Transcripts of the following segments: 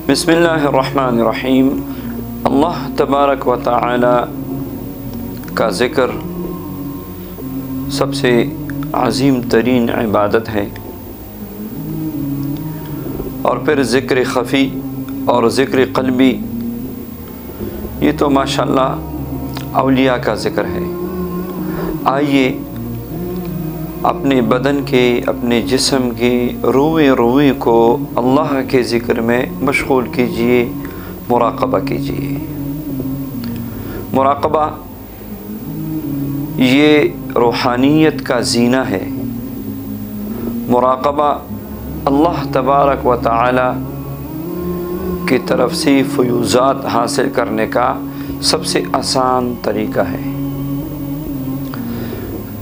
बिस्मिल्लाहिर्रहमानिर्रहीम। अल्लाह तबारक व तआला का ज़िक्र सबसे अज़ीम तरीन इबादत है, और फिर ज़िक्र ख़फ़ी और ज़िक्र क़ल्बी, ये तो माशाअल्लाह औलिया का ज़िक्र है। आइए अपने बदन के, अपने जिस्म के रोए रोए को अल्लाह के ज़िक्र में मशगूल कीजिए, मुराक़बा कीजिए। मुराक़बा ये रूहानियत का ज़ीना है। मुराक़बा अल्लाह तबारक व तआला की तरफ से फ़यूज़ात हासिल करने का सबसे आसान तरीक़ा है।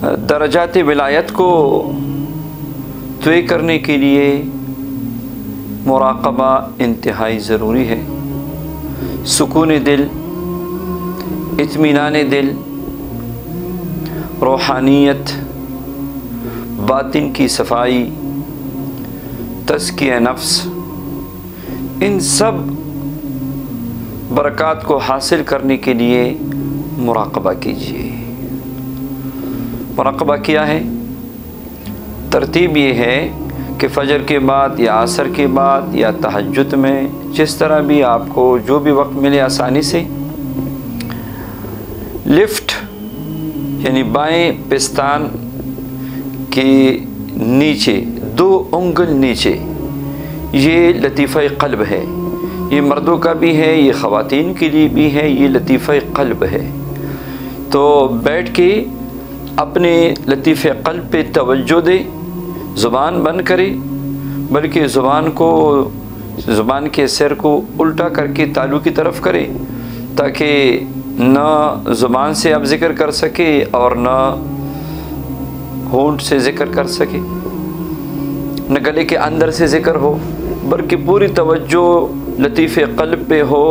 दरजात विलायत को तय करने के लिए मुराक़बा इंतहाई ज़रूरी है। सुकून दिल, इत्मीनान दिल, रूहानियत, बातिन की सफ़ाई, तज़किया नफ्स, इन सब बरक़ात को हासिल करने के लिए मुराक़बा कीजिए। मुराक़बा क्या है? तरतीब ये है कि फ़जर के बाद या असर के बाद या तहज्जुद में, जिस तरह भी आपको जो भी वक्त मिले, आसानी से लिफ्ट यानी बाएं पिस्तान के नीचे 2 उंगल नीचे, ये लतीफ़े क़ल्ब है। ये मर्दों का भी है, ये ख़वातीन के लिए भी है, ये लतीफ़े क़ल्ब है। तो बैठ के अपने लतीफ़े क़ल्ब पे तवज्जो दे, ज़ुबान बंद करे, बल्कि ज़ुबान के सिर को उल्टा करके तालू की तरफ करे, ताकि न ज़ुबान से आप ज़िक्र कर सके और न होंठ से ज़िक्र कर सके, न गले के अंदर से ज़िक्र हो, बल्कि पूरी तवज्जो लतीफ़े क़ल्ब पे हो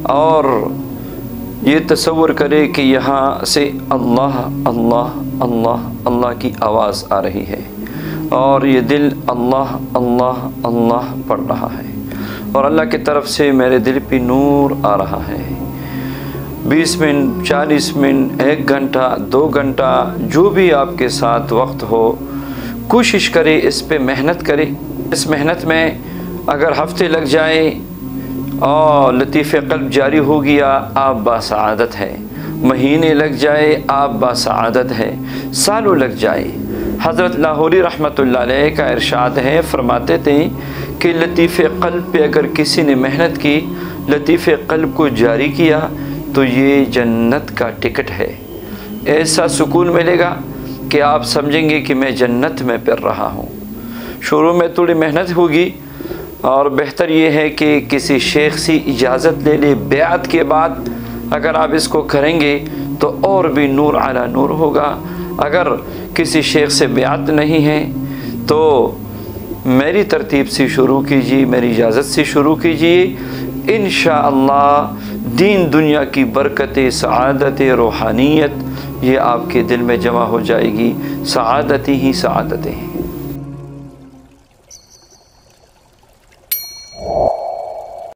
और ये तसव्वुर करे कि यहाँ से अल्लाह अल्लाह अल्लाह अल्लाह की आवाज़ आ रही है और ये दिल अल्लाह अल्लाह अल्लाह पढ़ रहा है और अल्लाह की तरफ से मेरे दिल पे नूर आ रहा है। 20 मिनट, 40 मिनट, 1 घंटा, 2 घंटा, जो भी आपके साथ वक्त हो, कोशिश करे, इस पे मेहनत करे। इस मेहनत में अगर हफ्ते लग जाए और लतीफ़े क़ल्ब जारी हो गया, आप बासआदत है। महीने लग जाए, आप बासआदत है। सालों लग जाए। हज़रत लाहौरी रहमतुल्लाह अलैह का इरशाद है, फरमाते थे कि लतीफ़े क़ल्ब पे अगर किसी ने मेहनत की, लतीफ़े क़ल्ब को जारी किया, तो ये जन्नत का टिकट है। ऐसा सुकून मिलेगा कि आप समझेंगे कि मैं जन्नत में फिर रहा हूँ। शुरू में थोड़ी मेहनत होगी और बेहतर ये है कि किसी शेख से इजाज़त ले ले। बेअत के बाद अगर आप इसको करेंगे तो और भी नूर अला नूर होगा। अगर किसी शेख से बेअत नहीं है तो मेरी तरतीब से शुरू कीजिए, मेरी इजाज़त से शुरू कीजिए। इंशाअल्लाह दीन दुनिया की बरकतें, सआदत, रूहानियत ये आपके दिल में जमा हो जाएगी। सआदत ही सआदतें हैं।